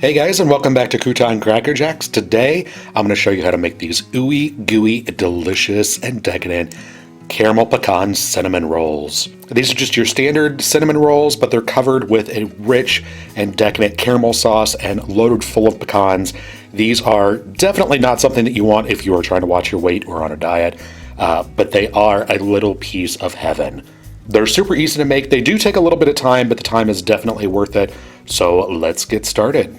Hey guys, and welcome back to Crouton Cracker Jacks. Today, I'm going to show you how to make these ooey, gooey, delicious, and decadent caramel pecan cinnamon rolls. These are just your standard cinnamon rolls, but they're covered with a rich and decadent caramel sauce and loaded full of pecans. These are definitely not something that you want if you are trying to watch your weight or on a diet, but they are a little piece of heaven. They're super easy to make. They do take a little bit of time, but the time is definitely worth it. So let's get started.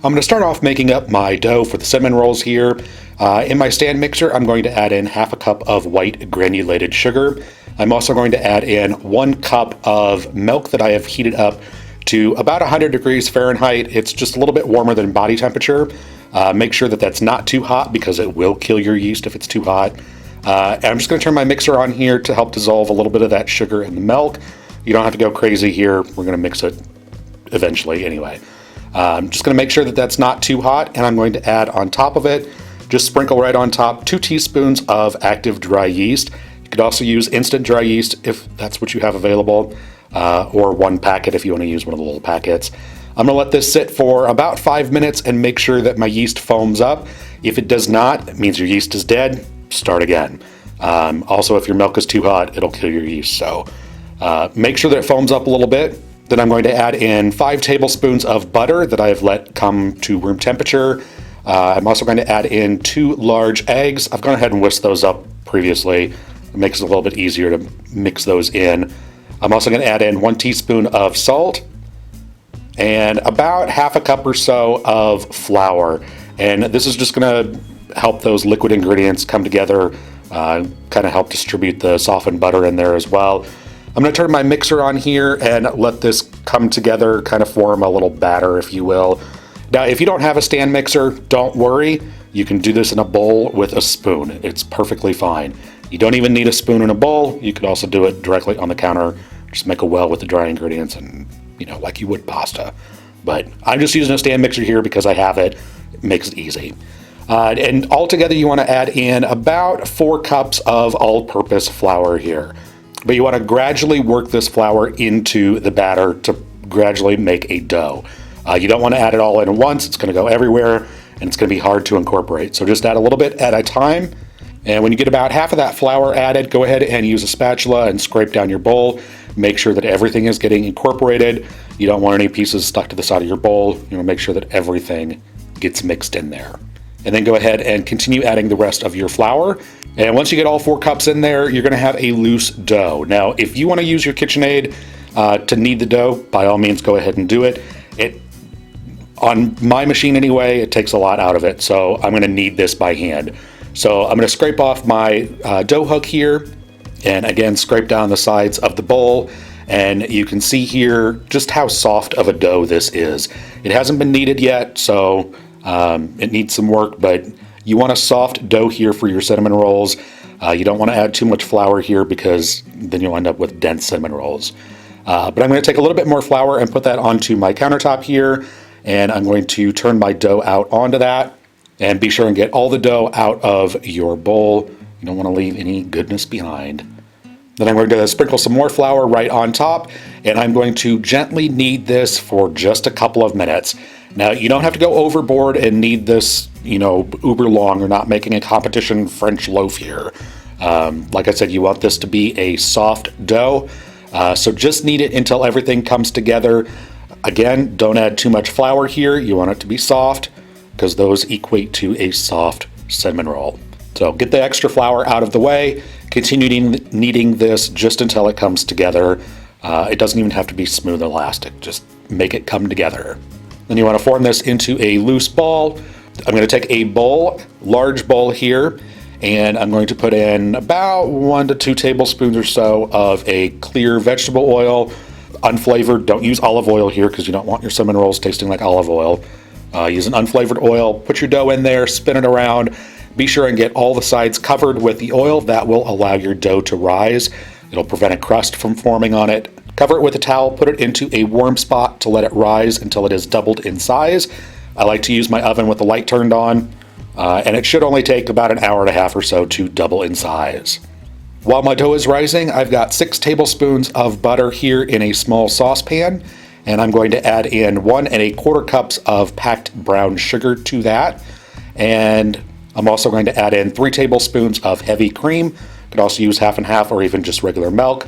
I'm going to start off making up my dough for the cinnamon rolls here. In my stand mixer, I'm going to add in half a cup of white granulated sugar. I'm also going to add in 1 cup of milk that I have heated up to about 100 degrees Fahrenheit. It's just a little bit warmer than body temperature. Make sure that that's not too hot because it will kill your yeast if it's too hot. And I'm just going to turn my mixer on here to help dissolve a little bit of that sugar in the milk. You don't have to go crazy here. We're going to mix it eventually anyway. I'm just going to make sure that that's not too hot, and I'm going to add on top of it, just sprinkle right on top, 2 teaspoons of active dry yeast. You could also use instant dry yeast if that's what you have available, or 1 packet if you want to use one of the little packets. I'm going to let this sit for about 5 minutes and make sure that my yeast foams up. If it does not, it means your yeast is dead. Start again. Also, if your milk is too hot, it'll kill your yeast. So make sure that it foams up a little bit. Then I'm going to add in 5 tablespoons of butter that I have let come to room temperature. I'm also going to add in 2 large eggs. I've gone ahead and whisked those up previously. It makes it a little bit easier to mix those in. I'm also going to add in 1 teaspoon of salt and about half a cup or so of flour. And this is just going to help those liquid ingredients come together, kind of help distribute the softened butter in there as well. I'm going to turn my mixer on here and let this come together, kind of form a little batter, if you will. Now, if you don't have a stand mixer, don't worry. You can do this in a bowl with a spoon. It's perfectly fine. You don't even need a spoon in a bowl. You could also do it directly on the counter. Just make a well with the dry ingredients and, like you would pasta. But I'm just using a stand mixer here because I have it. It makes it easy. And altogether, you want to add in about 4 cups of all-purpose flour here. But you want to gradually work this flour into the batter to gradually make a dough. You don't want to add it all in at once. It's going to go everywhere, and it's going to be hard to incorporate. So just add a little bit at a time. And when you get about half of that flour added, go ahead and use a spatula and scrape down your bowl. Make sure that everything is getting incorporated. You don't want any pieces stuck to the side of your bowl. Make sure that everything gets mixed in there. And then go ahead and continue adding the rest of your flour. And once you get all 4 cups in there, you're going to have a loose dough. Now, if you want to use your KitchenAid to knead the dough, by all means, go ahead and do it. On my machine anyway, it takes a lot out of it, so I'm going to knead this by hand. So I'm going to scrape off my dough hook here, and again, scrape down the sides of the bowl. And you can see here just how soft of a dough this is. It hasn't been kneaded yet, so it needs some work, but you want a soft dough here for your cinnamon rolls. You don't want to add too much flour here because then you'll end up with dense cinnamon rolls. But I'm going to take a little bit more flour and put that onto my countertop here, and I'm going to turn my dough out onto that. And be sure and get all the dough out of your bowl. You don't want to leave any goodness behind. Then I'm going to sprinkle some more flour right on top, and I'm going to gently knead this for just a couple of minutes. Now, you don't have to go overboard and knead this, uber long. You're not making a competition French loaf here. Like I said, you want this to be a soft dough. So just knead it until everything comes together. Again, don't add too much flour here. You want it to be soft because those equate to a soft cinnamon roll. So get the extra flour out of the way. Continue kneading this just until it comes together. It doesn't even have to be smooth and elastic. Just make it come together. Then you want to form this into a loose ball. I'm going to take a bowl, large bowl here, and I'm going to put in about 1 to 2 tablespoons or so of a clear vegetable oil, unflavored. Don't use olive oil here because you don't want your cinnamon rolls tasting like olive oil. Use an unflavored oil. Put your dough in there, spin it around. Be sure and get all the sides covered with the oil. That will allow your dough to rise. It'll prevent a crust from forming on it. Cover it with a towel, put it into a warm spot to let it rise until it is doubled in size. I like to use my oven with the light turned on, and it should only take about an hour and a half or so to double in size. While my dough is rising, I've got 6 tablespoons of butter here in a small saucepan, and I'm going to add in 1 1/4 cups of packed brown sugar to that. And I'm also going to add in 3 tablespoons of heavy cream. You could also use half and half or even just regular milk,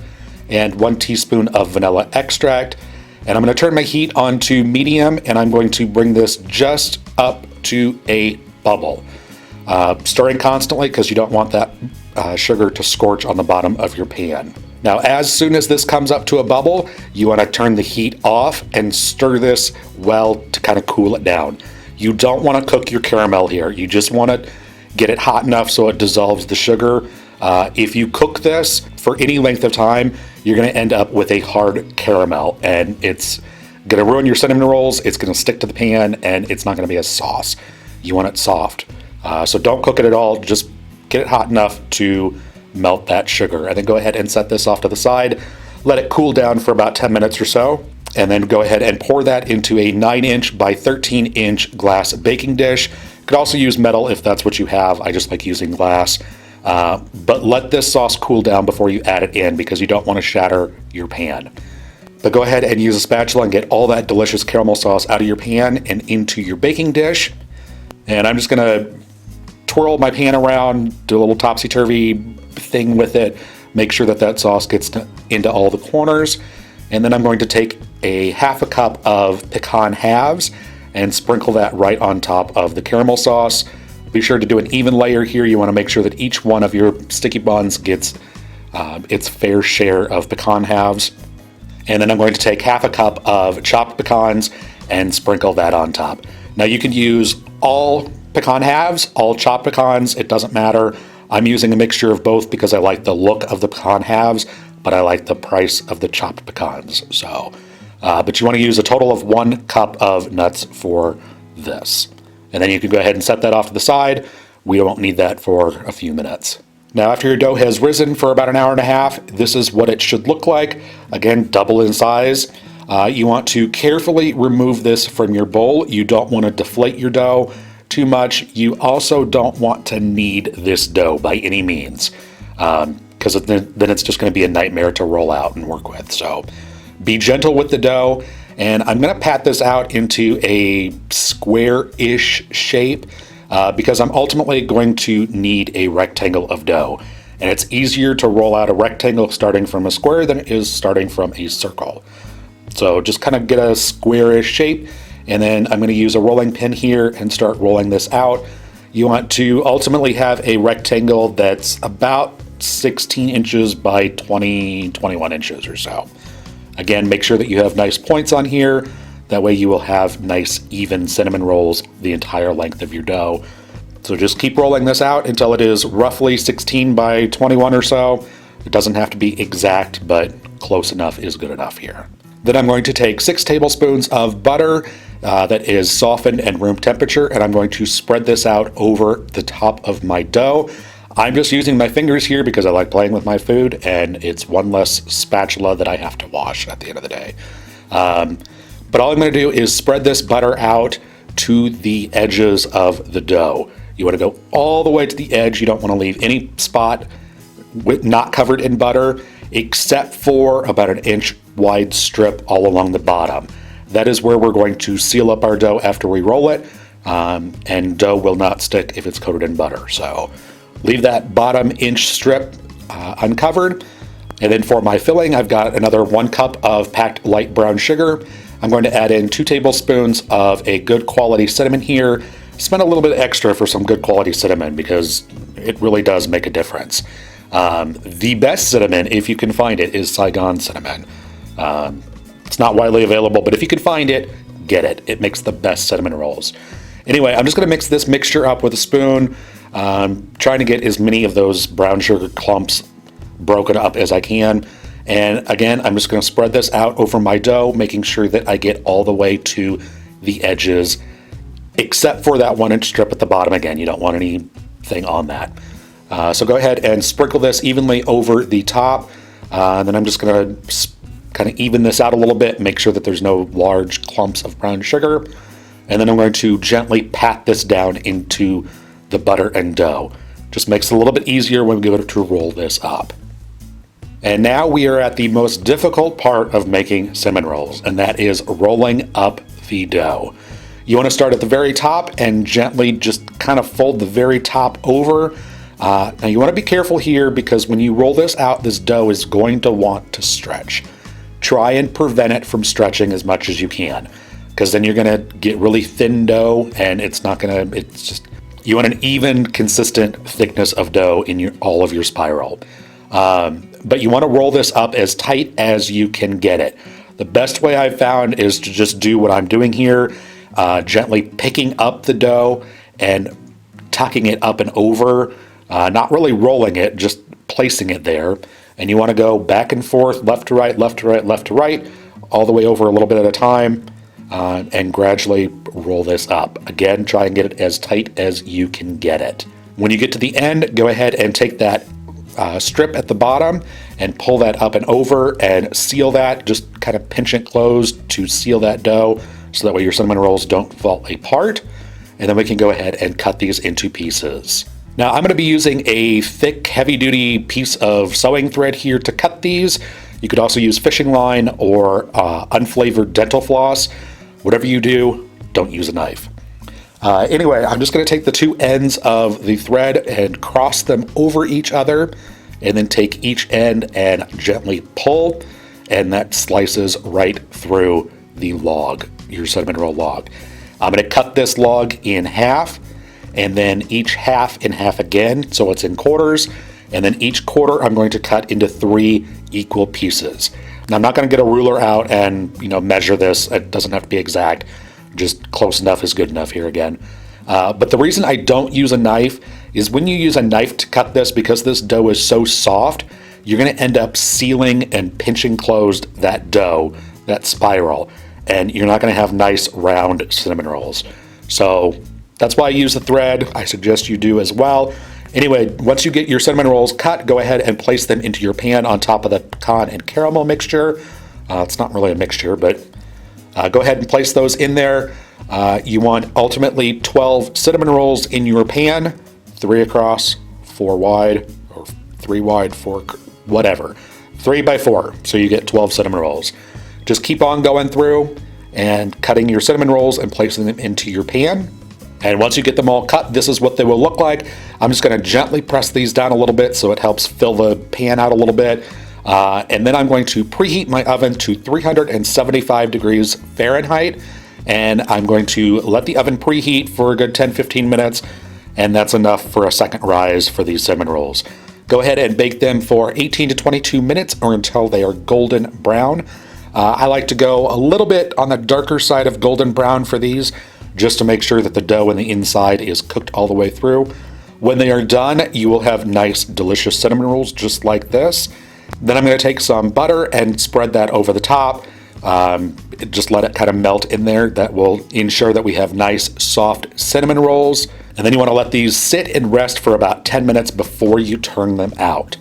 and 1 teaspoon of vanilla extract. And I'm going to turn my heat on to medium, and I'm going to bring this just up to a bubble. Stirring constantly because you don't want that sugar to scorch on the bottom of your pan. Now, as soon as this comes up to a bubble, you want to turn the heat off and stir this well to kind of cool it down. You don't want to cook your caramel here. You just want to get it hot enough so it dissolves the sugar. If you cook this for any length of time, you're going to end up with a hard caramel, and it's going to ruin your cinnamon rolls. It's going to stick to the pan, and it's not going to be a sauce. You want it soft. So don't cook it at all. Just get it hot enough to melt that sugar. And then go ahead and set this off to the side. Let it cool down for about 10 minutes or so. And then go ahead and pour that into a 9-inch by 13-inch glass baking dish. You could also use metal if that's what you have. I just like using glass. But let this sauce cool down before you add it in because you don't want to shatter your pan. But go ahead and use a spatula and get all that delicious caramel sauce out of your pan and into your baking dish. And I'm just going to twirl my pan around, do a little topsy-turvy thing with it, make sure that that sauce gets into all the corners. And then I'm going to take a half a cup of pecan halves and sprinkle that right on top of the caramel sauce. Be sure to do an even layer here. You want to make sure that each one of your sticky buns gets its fair share of pecan halves. And then I'm going to take half a cup of chopped pecans and sprinkle that on top. Now you can use all pecan halves, all chopped pecans, it doesn't matter. I'm using a mixture of both because I like the look of the pecan halves, but I like the price of the chopped pecans. So, but you want to use a total of 1 cup of nuts for this. And then you can go ahead and set that off to the side. We won't need that for a few minutes. Now, after your dough has risen for about an hour and a half, this is what it should look like. Again, double in size. You want to carefully remove this from your bowl. You don't want to deflate your dough too much. You also don't want to knead this dough by any means, because then it's just going to be a nightmare to roll out and work with. So be gentle with the dough, and I'm going to pat this out into a square-ish shape because I'm ultimately going to need a rectangle of dough. And it's easier to roll out a rectangle starting from a square than it is starting from a circle. So just kind of get a square-ish shape, and then I'm going to use a rolling pin here and start rolling this out. You want to ultimately have a rectangle that's about 16 inches by 21 inches or so. Again, make sure that you have nice points on here. That way you will have nice, even cinnamon rolls the entire length of your dough. So just keep rolling this out until it is roughly 16 by 21 or so. It doesn't have to be exact, but close enough is good enough here. Then I'm going to take 6 tablespoons of butter that is softened and room temperature, and I'm going to spread this out over the top of my dough. I'm just using my fingers here because I like playing with my food, and it's one less spatula that I have to wash at the end of the day. But all I'm going to do is spread this butter out to the edges of the dough. You want to go all the way to the edge. You don't want to leave any spot not covered in butter, except for about an inch wide strip all along the bottom. That is where we're going to seal up our dough after we roll it, and dough will not stick if it's coated in butter. So leave that bottom inch strip uncovered. And then for my filling, I've got another 1 cup of packed light brown sugar. I'm going to add in 2 tablespoons of a good quality cinnamon here. Spend a little bit extra for some good quality cinnamon because it really does make a difference. The best cinnamon, if you can find it, is Saigon cinnamon. It's not widely available, but if you can find it, get it. It makes the best cinnamon rolls. Anyway, I'm just going to mix this mixture up with a spoon, trying to get as many of those brown sugar clumps broken up as I can. And again, I'm just going to spread this out over my dough, making sure that I get all the way to the edges, except for that 1 inch strip at the bottom. Again, you don't want anything on that. So go ahead and sprinkle this evenly over the top. And then I'm just going to kind of even this out a little bit, make sure that there's no large clumps of brown sugar. And then I'm going to gently pat this down into the butter and dough. Just makes it a little bit easier when we go to roll this up. And now we are at the most difficult part of making cinnamon rolls, and that is rolling up the dough. You want to start at the very top and gently just kind of fold the very top over. Now you want to be careful here because when you roll this out, this dough is going to want to stretch. Try and prevent it from stretching as much as you can, because then you're going to get really thin dough, and it's just, you want an even, consistent thickness of dough in all of your spiral. But you want to roll this up as tight as you can get it. The best way I've found is to just do what I'm doing here, gently picking up the dough and tucking it up and over, not really rolling it, just placing it there. And you want to go back and forth, left to right, left to right, left to right, all the way over a little bit at a time, and gradually roll this up. Again, try and get it as tight as you can get it. When you get to the end, go ahead and take that strip at the bottom and pull that up and over and seal that. Just kind of pinch it closed to seal that dough so that way your cinnamon rolls don't fall apart. And then we can go ahead and cut these into pieces. Now I'm going to be using a thick, heavy-duty piece of sewing thread here to cut these. You could also use fishing line or unflavored dental floss. Whatever you do, don't use a knife. Anyway, I'm just going to take the two ends of the thread and cross them over each other, and then take each end and gently pull, and that slices right through the log, your cinnamon roll log. I'm going to cut this log in half, and then each half in half again, so it's in quarters, and then each quarter I'm going to cut into 3 equal pieces. Now I'm not going to get a ruler out and measure this. It doesn't have to be exact, just close enough is good enough here again. But the reason I don't use a knife is when you use a knife to cut this, because this dough is so soft, you're going to end up sealing and pinching closed that dough, that spiral, and you're not going to have nice round cinnamon rolls. So that's why I use the thread. I suggest you do as well. Anyway, once you get your cinnamon rolls cut, go ahead and place them into your pan on top of the pecan and caramel mixture. It's not really a mixture, but go ahead and place those in there. You want ultimately 12 cinnamon rolls in your pan, 3 across, 4 wide, or 3 wide, 4, whatever. 3 by 4, so you get 12 cinnamon rolls. Just keep on going through and cutting your cinnamon rolls and placing them into your pan. And once you get them all cut, this is what they will look like. I'm just going to gently press these down a little bit so it helps fill the pan out a little bit. And then I'm going to preheat my oven to 375 degrees Fahrenheit. And I'm going to let the oven preheat for a good 10-15 minutes. And that's enough for a second rise for these cinnamon rolls. Go ahead and bake them for 18 to 22 minutes or until they are golden brown. I like to go a little bit on the darker side of golden brown for these, just to make sure that the dough on the inside is cooked all the way through. When they are done, you will have nice, delicious cinnamon rolls just like this. Then I'm going to take some butter and spread that over the top. Just let it kind of melt in there. That will ensure that we have nice, soft cinnamon rolls. And then you want to let these sit and rest for about 10 minutes before you turn them out.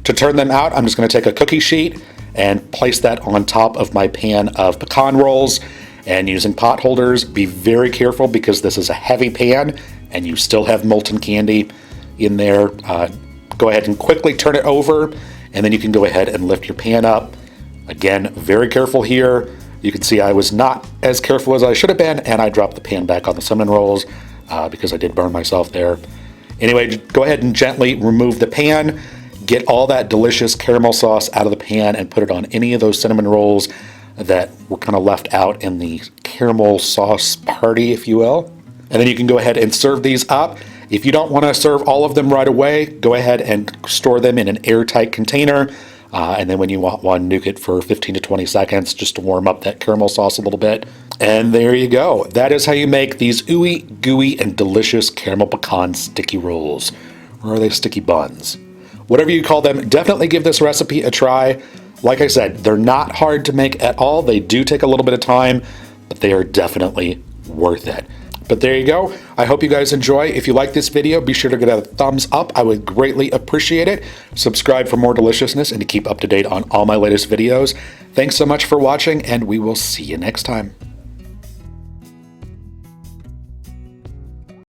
To turn them out, I'm just going to take a cookie sheet and place that on top of my pan of pecan rolls. And using pot holders, be very careful because this is a heavy pan and you still have molten candy in there. Go ahead and quickly turn it over, and then you can go ahead and lift your pan up. Again, very careful here. You can see I was not as careful as I should have been, and I dropped the pan back on the cinnamon rolls because I did burn myself there. Anyway, go ahead and gently remove the pan. Get all that delicious caramel sauce out of the pan and put it on any of those cinnamon rolls that were kind of left out in the caramel sauce party, if you will. And then you can go ahead and serve these up. If you don't want to serve all of them right away, go ahead and store them in an airtight container. And then when you want one, nuke it for 15 to 20 seconds just to warm up that caramel sauce a little bit. And there you go. That is how you make these ooey, gooey, and delicious caramel pecan sticky rolls. Or are they sticky buns? Whatever you call them, definitely give this recipe a try. Like I said, they're not hard to make at all. They do take a little bit of time, but they are definitely worth it. But there you go. I hope you guys enjoy. If you like this video, be sure to give it a thumbs up. I would greatly appreciate it. Subscribe for more deliciousness and to keep up to date on all my latest videos. Thanks so much for watching, and we will see you next time.